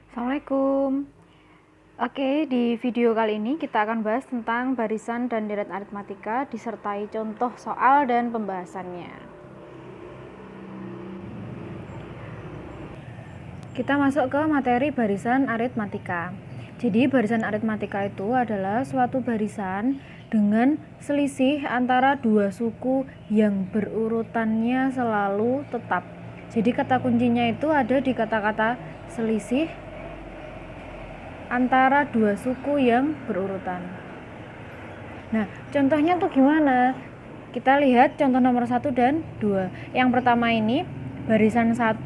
Assalamualaikum. Oke, di video kali ini kita akan bahas tentang barisan dan deret aritmatika disertai contoh soal dan pembahasannya. Kita masuk ke materi barisan aritmatika. Jadi barisan aritmatika itu adalah suatu barisan dengan selisih antara dua suku yang berurutannya selalu tetap. Jadi kata kuncinya itu ada di kata-kata selisih antara dua suku yang berurutan. Nah, contohnya tuh gimana? Kita lihat contoh nomor 1 dan 2. Yang pertama ini barisan 1,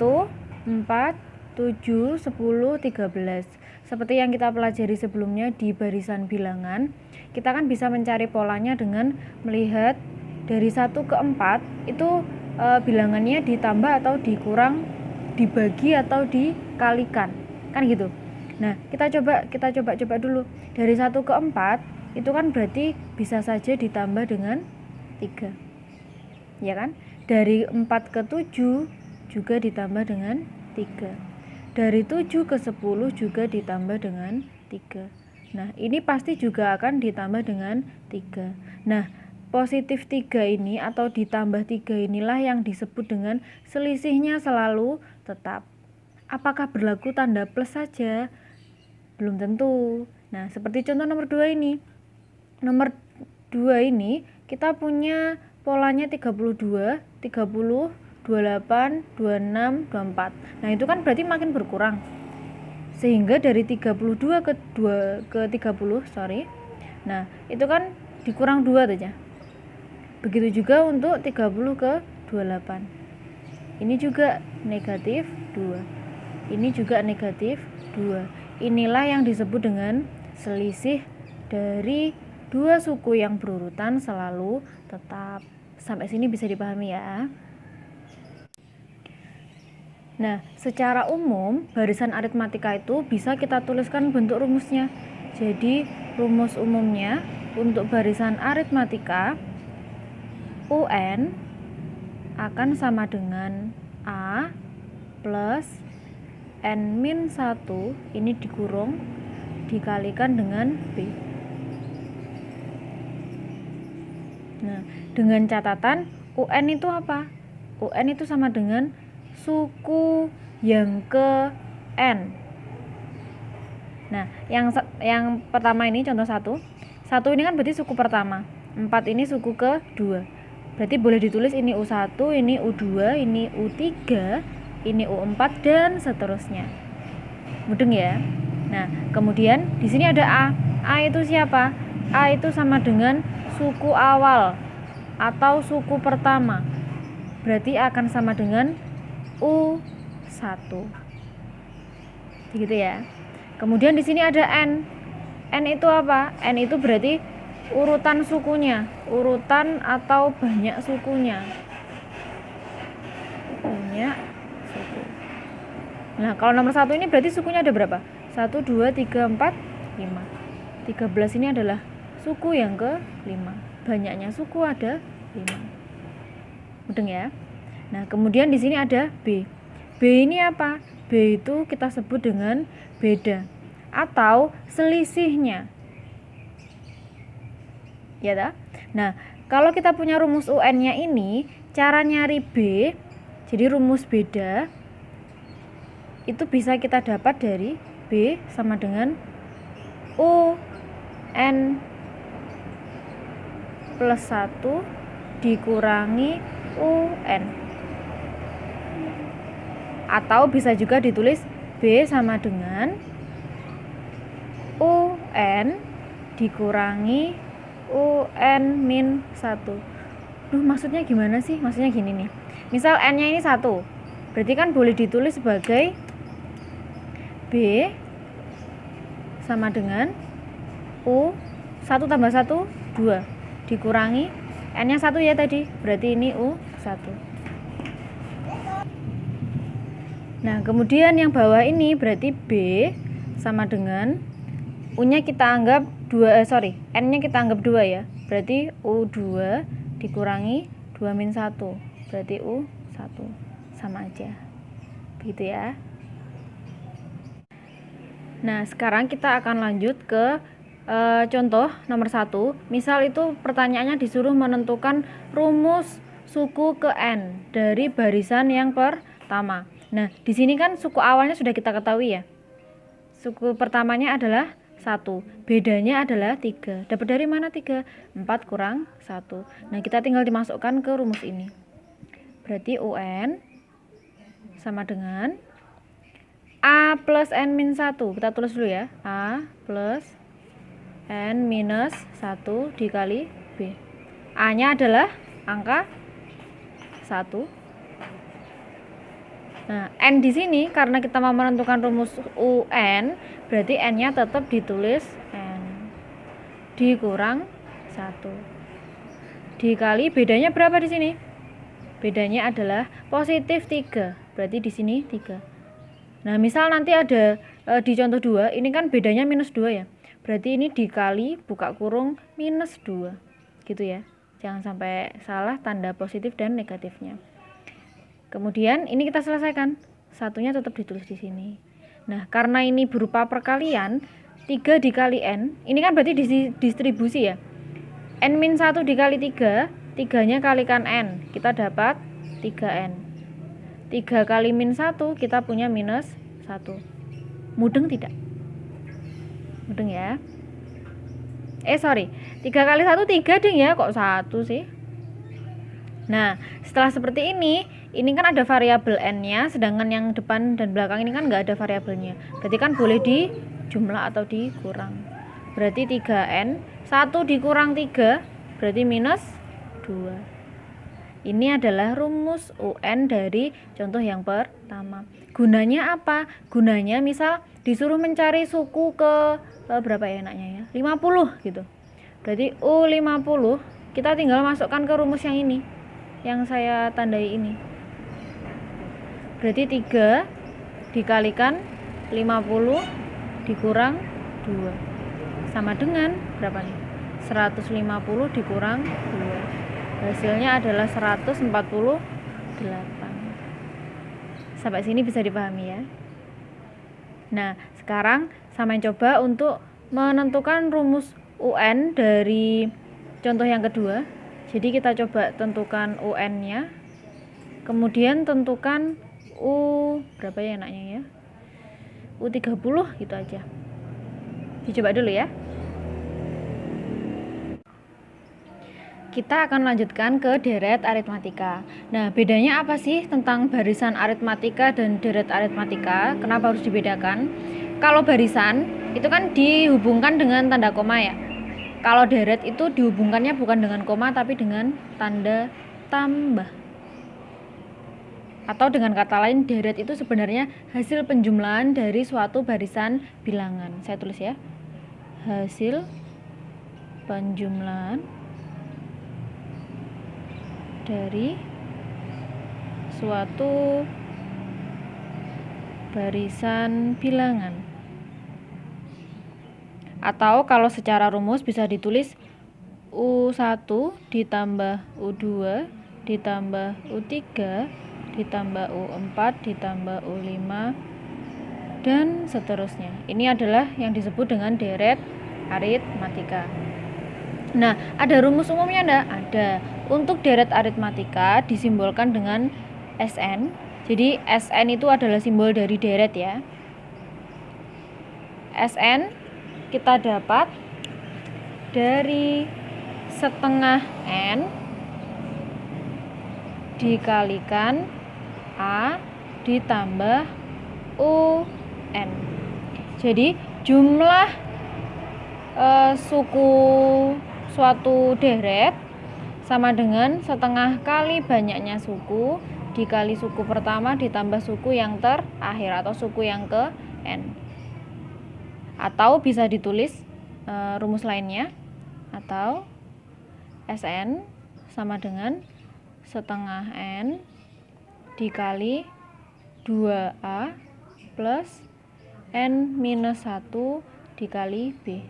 4, 7, 10, 13. Seperti yang kita pelajari sebelumnya di barisan bilangan, kita kan bisa mencari polanya dengan melihat dari 1 ke 4 itu bilangannya ditambah atau dikurang, dibagi atau dikalikan. Kan gitu. Nah, kita coba dulu. Dari 1 ke 4 itu kan berarti bisa saja ditambah dengan 3. Ya kan? Dari 4 ke 7 juga ditambah dengan 3. Dari 7 ke 10 juga ditambah dengan 3. Nah, ini pasti juga akan ditambah dengan 3. Nah, positif 3 ini atau ditambah 3 inilah yang disebut dengan selisihnya selalu tetap. Apakah berlaku tanda plus saja? Belum tentu. Nah, seperti contoh nomor 2 ini. Nomor 2 ini kita punya polanya 32, 30, 28, 26, 24. Nah, itu kan berarti makin berkurang. Sehingga dari 32 ke 30, Nah, itu kan dikurang 2 saja. Begitu juga untuk 30 ke 28. Ini juga negatif 2. Ini juga negatif 2. Inilah yang disebut dengan selisih dari dua suku yang berurutan selalu tetap. Sampai sini bisa dipahami ya. Nah, secara umum barisan aritmatika itu bisa kita tuliskan bentuk rumusnya. Jadi, rumus umumnya untuk barisan aritmatika UN akan sama dengan A plus N-1 ini dikurung dikalikan dengan B. Nah, dengan catatan UN itu apa? UN itu sama dengan suku yang ke N. Nah, yang pertama ini contoh 1. 1 ini kan berarti suku pertama. 4 ini suku kedua. Berarti boleh ditulis ini U1, ini U2, ini U3, ini U4 dan seterusnya. Mudeng ya. Nah, kemudian di sini ada A. A itu siapa? A itu sama dengan suku awal atau suku pertama. Berarti akan sama dengan U1. Begitu ya. Kemudian di sini ada N. N itu apa? N itu berarti urutan sukunya, urutan atau banyak sukunya. Banyak. Nah, kalau nomor 1 ini berarti sukunya ada berapa? 1, 2, 3, 4, 5. 13 ini adalah suku yang ke-5. Banyaknya suku ada 5. Mudeng ya? Nah, kemudian di sini ada B. B ini apa? B itu kita sebut dengan beda atau selisihnya. Ya tak? Nah, kalau kita punya rumus UN-nya ini, cara nyari B, jadi rumus beda, itu bisa kita dapat dari B sama dengan UN plus 1 dikurangi UN. Atau bisa juga ditulis B sama dengan UN dikurangi UN min 1. Maksudnya gimana sih? Maksudnya gini nih. Misal N-nya ini 1. Berarti kan boleh ditulis sebagai B sama dengan U 1 tambah 1, 2 dikurangi N-nya 1 ya tadi, berarti ini U1. Nah, kemudian yang bawah ini berarti B sama dengan U-nya kita anggap 2, N-nya kita anggap 2 ya. Berarti U2 dikurangi 2 min 1, berarti U1. Sama aja. Begitu ya. Nah, sekarang kita akan lanjut ke contoh nomor 1. Misal itu pertanyaannya disuruh menentukan rumus suku ke N dari barisan yang pertama. Nah, di sini kan suku awalnya sudah kita ketahui ya. Suku pertamanya adalah 1, bedanya adalah 3. Dapat dari mana 3? 4 kurang 1. Nah, kita tinggal dimasukkan ke rumus ini. Berarti UN sama dengan A plus N min 1. Kita tulis dulu ya. A plus N minus 1 dikali B. A-nya adalah angka 1. Nah, N di sini karena kita mau menentukan rumus UN, berarti N-nya tetap ditulis N dikurang 1. Dikali bedanya berapa di sini? Bedanya adalah positif 3. Berarti di sini 3. Nah, misal nanti ada di contoh 2, ini kan bedanya minus 2 ya. Berarti ini dikali buka kurung minus 2. Gitu ya. Jangan sampai salah tanda positif dan negatifnya. Kemudian ini kita selesaikan. Satunya tetap ditulis di sini. Nah, karena ini berupa perkalian, 3 dikali N, ini kan berarti distribusi ya. N min 1 dikali 3, 3-nya kalikan N, kita dapat 3N. 3 kali min 1, kita punya minus 1. Mudeng tidak? Mudeng ya? 3 kali 1, 3 ding ya, kok 1 sih? Nah, setelah seperti ini kan ada variabel N-nya, sedangkan yang depan dan belakang ini kan nggak ada variabelnya. Berarti kan boleh dijumlah atau dikurang. Berarti 3N, 1 dikurang 3, berarti minus 2. Ini adalah rumus UN dari contoh yang pertama. Gunanya apa? Gunanya misal disuruh mencari suku ke berapa ya enaknya ya? 50 gitu. Berarti U50, kita tinggal masukkan ke rumus yang ini, yang saya tandai ini. Berarti 3 dikalikan 50 dikurang 2 sama dengan berapa nih? 150 dikurang 2. Hasilnya adalah 148. Sampai sini bisa dipahami ya. Nah, sekarang sama coba untuk menentukan rumus UN dari contoh yang kedua. Jadi kita coba tentukan UN-nya. Kemudian tentukan U berapa ya enaknya ya? U30 gitu aja. Dicoba dulu ya. Kita akan lanjutkan ke deret aritmatika. Nah, bedanya apa sih tentang barisan aritmatika dan deret aritmatika? Kenapa harus dibedakan? Kalau barisan itu kan dihubungkan dengan tanda koma ya. Kalau deret itu dihubungkannya bukan dengan koma tapi dengan tanda tambah. Atau dengan kata lain, deret itu sebenarnya hasil penjumlahan dari suatu barisan bilangan. Saya tulis ya. Hasil penjumlahan dari suatu barisan bilangan. Atau kalau secara rumus bisa ditulis U1 ditambah U2 ditambah U3 ditambah U4 ditambah U5 dan seterusnya. Ini adalah yang disebut dengan deret aritmatika. Nah, ada rumus umumnya enggak? Ada. Untuk deret aritmatika disimbolkan dengan SN. Jadi SN itu adalah simbol dari deret ya. SN kita dapat dari setengah N dikalikan A ditambah UN. Jadi jumlah suku suatu deret sama dengan setengah kali banyaknya suku dikali suku pertama ditambah suku yang terakhir atau suku yang ke N. Atau bisa ditulis rumus lainnya, atau SN sama dengan setengah N dikali 2A plus N minus 1 dikali B.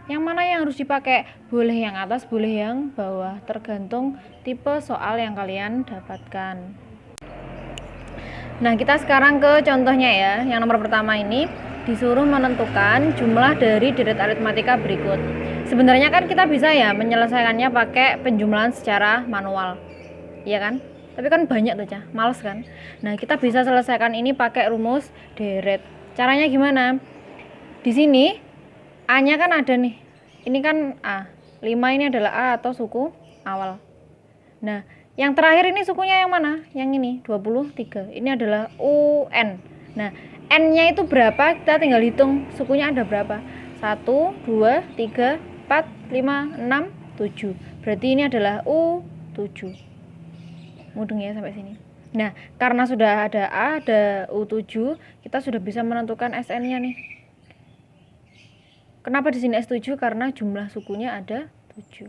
Yang mana yang harus dipakai? Boleh yang atas, boleh yang bawah, tergantung tipe soal yang kalian dapatkan. Nah, kita sekarang ke contohnya ya. Yang nomor pertama ini disuruh menentukan jumlah dari deret aritmatika berikut. Sebenarnya kan kita bisa ya menyelesaikannya pakai penjumlahan secara manual, iya kan? Tapi kan banyak tuh, males kan? Nah, kita bisa selesaikan ini pakai rumus deret. Caranya gimana? Di sini A-nya kan ada nih. Ini kan A. 5 ini adalah A atau suku awal. Nah, yang terakhir ini sukunya yang mana? Yang ini, 23. Ini adalah UN. Nah, N-nya itu berapa? Kita tinggal hitung sukunya ada berapa. 1, 2, 3, 4, 5, 6, 7. Berarti ini adalah U7. Mudeng ya sampai sini. Nah, karena sudah ada A, ada U7, kita sudah bisa menentukan SN-nya nih. Kenapa di sini S7? Karena jumlah sukunya ada 7.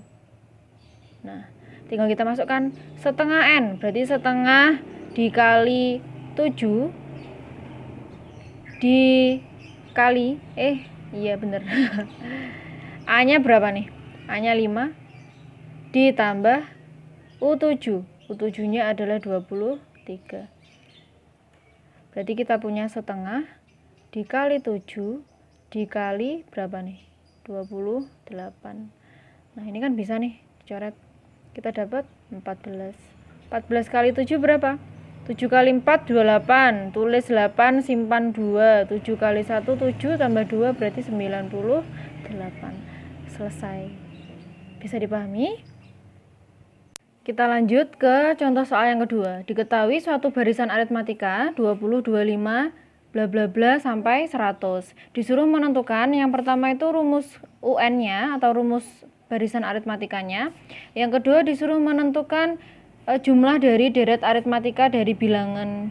Nah, tinggal kita masukkan setengah N. Berarti setengah dikali 7 dikali iya bener. A-nya berapa nih? A-nya 5 ditambah U7. U7-nya adalah 23. Berarti kita punya setengah dikali 7 dikali berapa nih? 28. Nah, ini kan bisa nih dicoret. Kita dapat 14. 14 kali 7 berapa? 7 kali 4 28. Tulis 8, simpan 2. 7 kali 1 7 tambah 2 berarti 98. Selesai. Bisa dipahami? Kita lanjut ke contoh soal yang kedua. Diketahui suatu barisan aritmatika 20, 25 bla bla bla sampai 100. Disuruh menentukan yang pertama itu rumus UN-nya atau rumus barisan aritmatikanya. Yang kedua disuruh menentukan jumlah dari deret aritmatika dari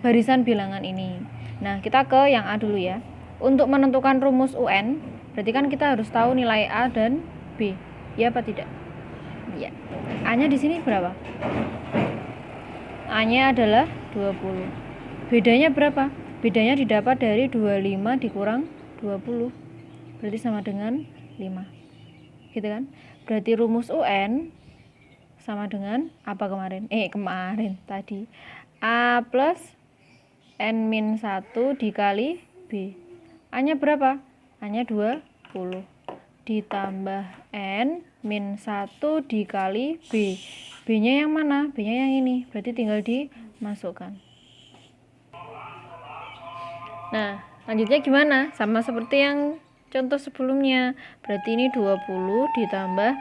barisan bilangan ini. Nah, kita ke yang A dulu ya. Untuk menentukan rumus UN, berarti kan kita harus tahu nilai A dan B. Ya apa tidak? Ya. A-nya di sini berapa? A-nya adalah 20. Bedanya berapa? Bedanya didapat dari 25 dikurang 20. Berarti sama dengan 5. Gitu kan? Berarti rumus UN sama dengan apa kemarin? Kemarin tadi A plus N-1 dikali B. A-nya berapa? A-nya 20 ditambah N-1 dikali B. B-nya yang mana? B-nya yang ini. Berarti tinggal dimasukkan. Nah, lanjutnya gimana? Sama seperti yang contoh sebelumnya. Berarti ini 20 ditambah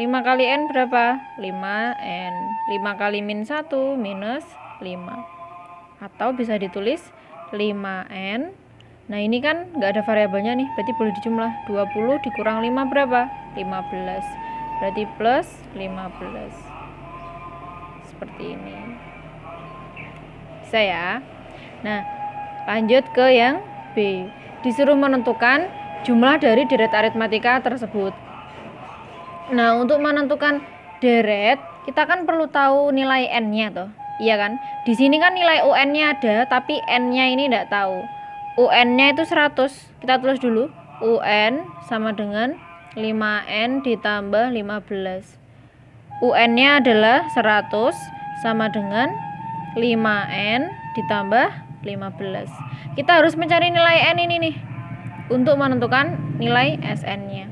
5 kali N berapa? 5N. 5 kali min 1 minus 5. Atau bisa ditulis 5N. Nah, ini kan nggak ada variabelnya nih, berarti boleh dijumlah. 20 dikurang 5 berapa? 15. Berarti plus 15. Seperti ini. Bisa ya? Nah, lanjut ke yang B. Disuruh menentukan jumlah dari deret aritmatika tersebut. Nah, untuk menentukan deret, kita kan perlu tahu nilai N-nya toh. Iya kan? Di sini kan nilai UN-nya ada, tapi N-nya ini enggak tahu. UN-nya itu 100. Kita tulis dulu. UN sama dengan 5N ditambah 15. UN-nya adalah 100 sama dengan 5N ditambah 15. Kita harus mencari nilai N ini nih untuk menentukan nilai SN-nya.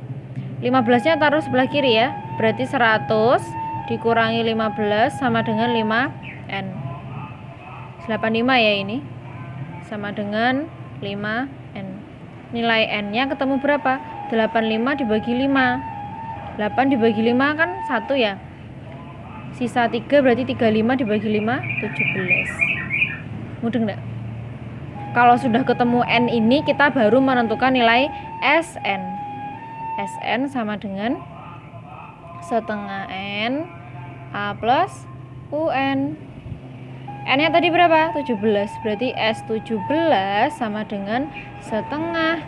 15-nya taruh sebelah kiri ya. Berarti 100 dikurangi 15 sama dengan 5N. 85 ya ini. Sama dengan 5N. Nilai N-nya ketemu berapa? 85 dibagi 5. 8 dibagi 5 kan 1 ya. Sisa 3 berarti 35 dibagi 5 17. Mudeng enggak? Kalau sudah ketemu N ini, kita baru menentukan nilai SN. SN sama dengan setengah N A plus UN. N-nya tadi berapa? 17. Berarti S17 sama dengan setengah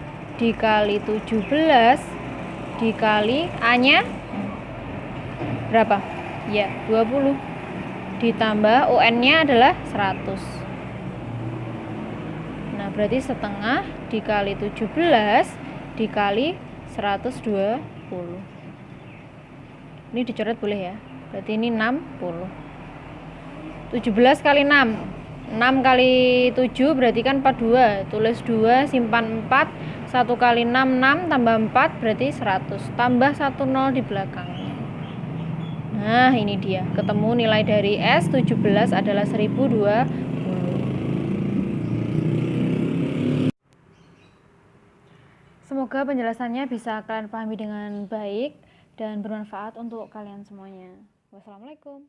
dikali 17 dikali A-nya berapa? Ya, 20. Ditambah UN-nya adalah 100. Nah, berarti setengah dikali 17 dikali 120. Ini dicoret boleh ya. Berarti ini 60. 17 kali 6. 6 kali 7 berarti kan 42. Tulis 2, simpan 4. 1 kali 6, 6 tambah 4 berarti 100. Tambah 1 0 di belakangnya. Nah, ini dia. Ketemu nilai dari S17 adalah 1020. Semoga penjelasannya bisa kalian pahami dengan baik dan bermanfaat untuk kalian semuanya. Wassalamualaikum.